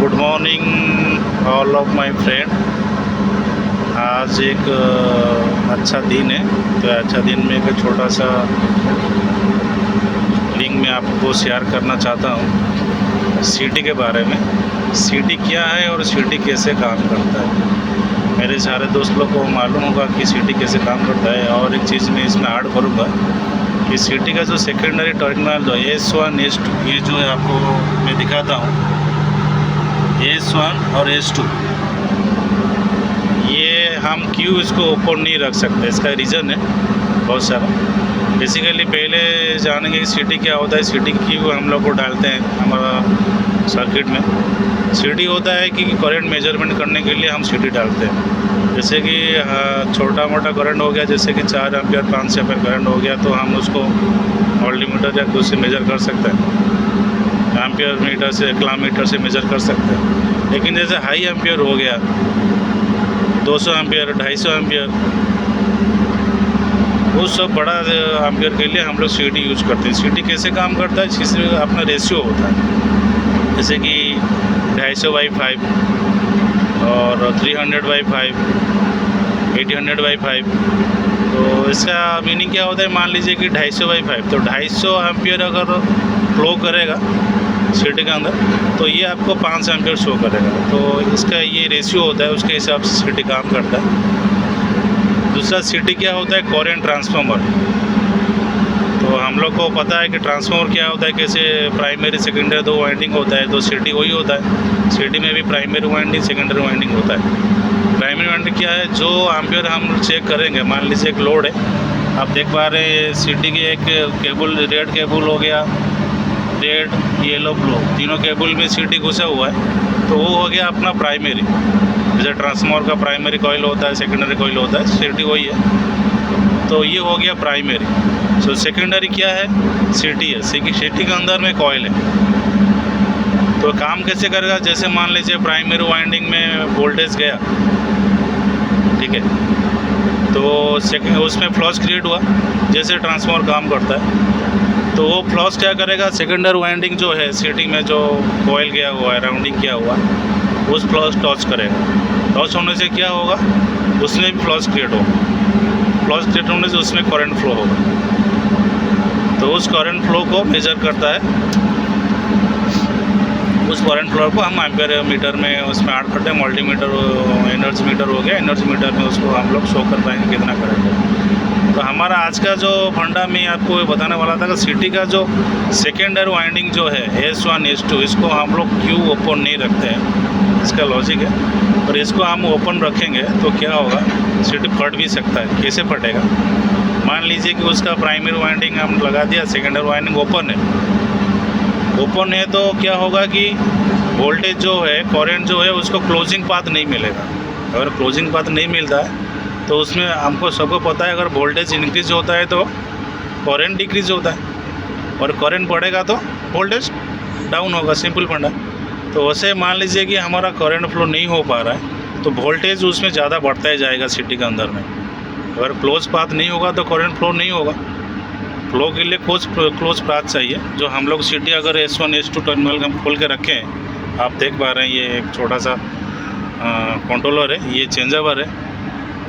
Good morning all of my friend. आज एक अच्छा दिन है, तो अच्छा दिन में एक छोटा सा लिंक मैं आपको शेयर करना चाहता हूँ सीटी के बारे में। सीटी क्या है और सीटी कैसे काम करता है। मेरे सारे दोस्त लोग को मालूम होगा कि सीटी कैसे काम करता है। और एक चीज़ मैं इसमें ऐड करूँगा कि सीटी का जो सेकेंडरी टर्मिनल जो S1 S2 ये जो है आपको मैं दिखाता हूँ, S1 और S2 ये हम क्यों इसको ओपन नहीं रख सकते, इसका रीज़न है बहुत सारा। बेसिकली पहले जानेंगे कि सीटी क्या होता है, सीटी क्यों हम लोग को डालते हैं हमारा सर्किट में। सीटी होता है कि करंट मेजरमेंट करने के लिए हम सीटी डालते हैं। जैसे कि छोटा मोटा करंट हो गया, जैसे कि 4 एम्पियर 5 एम्पियर करंट हो गया, तो हम उसको मल्टीमीटर या कुछ से मेज़र कर सकते हैं, एम्पियर मीटर से किलोमीटर से मेज़र कर सकते हैं। लेकिन जैसे हाई एम्पियर हो गया 200 एम्पियर 250 एम्पियर, वो सब बड़ा एम्पियर के लिए हम लोग सीटी यूज करते हैं। सीटी कैसे काम करता है, इसमें अपना रेशियो होता है, जैसे कि 250/5 और 300/5 800/5। तो इसका मीनिंग क्या होता है, मान लीजिए कि 250/5, तो 250 एम्पियर अगर फ्लो करेगा सीटी के अंदर, तो ये आपको 5 एम्पियर शो करेगा। तो इसका ये रेशियो होता है, उसके हिसाब से सीटी काम करता है। दूसरा सीटी क्या होता है, करंट ट्रांसफार्मर। तो हम लोग को पता है कि ट्रांसफार्मर क्या होता है, कैसे प्राइमरी सेकेंडरी 2 वाइंडिंग होता है, तो सीटी वही होता है। सीटी में भी प्राइमरी वाइंडिंग सेकेंडरी वाइंडिंग होता है। प्राइमरी वाइंडिंग क्या है, जो एम्पियर हम चेक करेंगे, मान लीजिए एक लोड है, आप देख पा रहे हैं सीटी की एक केबल रेड केबल हो गया, रेड येलो ब्लू तीनों केबल में सीटी घुसा हुआ है, तो वो हो गया अपना प्राइमरी। जैसे ट्रांसफार्मर का प्राइमरी कॉइल होता है, सेकेंडरी कॉइल होता है, सीटी वही है, तो ये हो गया प्राइमरी। सो सेकेंडरी क्या है, सीटी है। सीटी के अंदर में कॉइल है। तो काम कैसे करेगा, जैसे मान लीजिए प्राइमरी वाइंडिंग में वोल्टेज गया, ठीक है, तो उसमें फ्लक्स क्रिएट हुआ, जैसे ट्रांसफार्मर काम करता है, तो वो फ्लक्स क्या करेगा, सेकेंडरी वाइंडिंग जो है सीटी में जो कॉइल गया हुआ है, राउंडिंग किया हुआ, उस फ्लक्स टच करेगा। टच होने से क्या होगा, उसमें भी फ्लक्स क्रिएट होगा। फ्लक्स क्रिएट होने से उसमें करंट फ्लो होगा। तो उस करंट फ्लो को मेजर करता है, उस करंट फ्लो को हम एम्पियर मीटर में उसमें ऐड करते हैं। मल्टीमीटर एनर्जी मीटर हो गया, एनर्जी मीटर में उसको हम लोग शो कर पाएंगे कितना करंट है। तो हमारा आज का जो फंडा मैं आपको बताने वाला था कि सीटी का जो सेकेंडरी वाइंडिंग जो है S1 S2, इसको हम लोग क्यों ओपन नहीं रखते हैं, इसका लॉजिक है। और इसको हम ओपन रखेंगे तो क्या होगा, सीटी फट भी सकता है। कैसे फटेगा, मान लीजिए कि उसका प्राइमरी वाइंडिंग हम लगा दिया, सेकेंडरी वाइंडिंग ओपन है, तो क्या होगा कि वोल्टेज जो है, करंट जो है, उसको क्लोजिंग पाथ नहीं मिलेगा। अगर क्लोजिंग पाथ नहीं मिलता है तो उसमें हमको सबको पता है, अगर वोल्टेज इंक्रीज होता है तो करंट डिक्रीज होता है, और करंट बढ़ेगा तो वोल्टेज डाउन होगा, सिंपल फंडा। तो वैसे मान लीजिए कि हमारा करंट फ्लो नहीं हो पा रहा है, तो वोल्टेज उसमें ज़्यादा बढ़ता ही जाएगा सीटी के अंदर में। अगर क्लोज पाथ नहीं होगा तो करंट फ्लो नहीं होगा। फ्लो के लिए क्लोज पाथ चाहिए, जो हम लोग सीटी अगर S1 S2 टर्मिनल हम खोल के रखें, आप देख पा रहे हैं ये एक छोटा सा कंट्रोलर है, ये चेंजओवर है,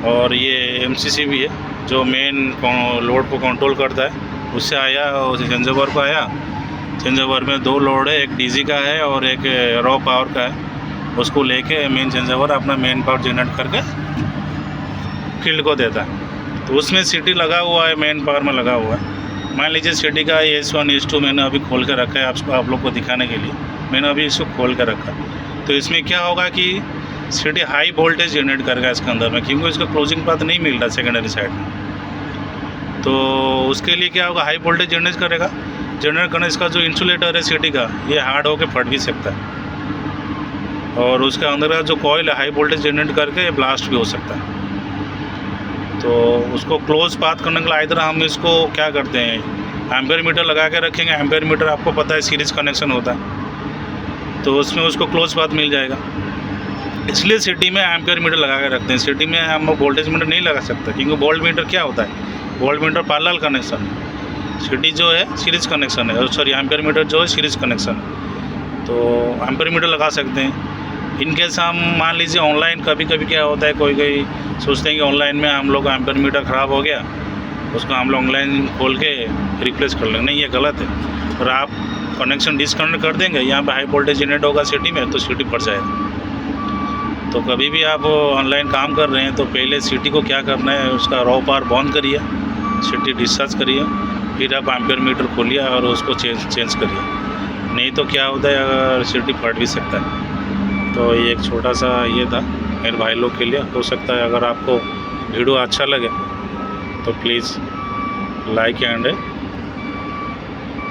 और ये MCC भी है जो मेन लोड को कंट्रोल करता है। उससे आया, उस चेंजओवर को आया, चेंजओवर में 2 लोड है, एक डीसी का है और एक रॉ पावर का है। उसको लेके मेन चेंजओवर अपना मेन पावर जनरेट करके फील्ड को देता है। तो उसमें सीटी लगा हुआ है, मेन पावर में लगा हुआ है। मान लीजिए सीटी का S1 S2 मैंने अभी खोल कर रखा है, आप लोग को दिखाने के लिए मैंने अभी इसको खोल कर रखा। तो इसमें क्या होगा कि सीटी हाई वोल्टेज जनरेट करेगा इसके अंदर में, क्योंकि इसका क्लोजिंग पाथ नहीं मिल रहा सेकेंडरी साइड में। तो उसके लिए क्या होगा, हाई वोल्टेज जनरेट करेगा। जनरेट करने इसका जो इंसुलेटर है सीटी का, ये हार्ड होकर फट भी सकता है, और उसके अंदर का जो कॉइल है हाई वोल्टेज जनरेट करके ब्लास्ट भी हो सकता है। तो उसको क्लोज पाथ करने के लिए इधर हम इसको क्या करते हैं, एम्पियर मीटर लगा के रखेंगे। एम्पियर मीटर आपको पता है सीरीज कनेक्शन होता है, तो उसमें उसको क्लोज पाथ मिल जाएगा। इसलिए सिटी में एम्पियर मीटर लगा के रखते हैं। सिटी में हम वोल्टेज मीटर नहीं लगा सकते, क्योंकि वोल्ट मीटर क्या होता है, वोल्ट मीटर पैरेलल कनेक्शन है, सिटी जो है सीरीज कनेक्शन है, सॉरी एम्पियर मीटर जो है सीरीज कनेक्शन है। तो एम्पर मीटर लगा सकते हैं। इनकेस हम मान लीजिए ऑनलाइन कभी कभी क्या होता है, कोई कोई सोचते हैं कि ऑनलाइन में हम लोग का एम्पर मीटर ख़राब हो गया, उसको हम लोग ऑनलाइन खोल के रिप्लेस कर लेंगे। नहीं, ये गलत है। और आप कनेक्शन डिसकनेक्ट कर देंगे, यहाँ पे हाई वोल्टेज जनरेट होगा सिटी में, तो सिटी फट जाएगा। तो कभी भी आप ऑनलाइन काम कर रहे हैं तो पहले सिटी को क्या करना है, उसका रॉ पावर बंद करिए, सिटी डिस्चार्ज करिए, फिर आप एम्पर मीटर खोलिए और उसको चेंज करिए। नहीं तो क्या होता है, अगर सिटी फट भी सकता है। तो ये एक छोटा सा ये था मेरे भाई लोग के लिए। हो सकता है अगर आपको वीडियो अच्छा लगे तो please like and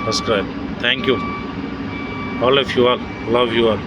subscribe. Thank you all of you all, love you all.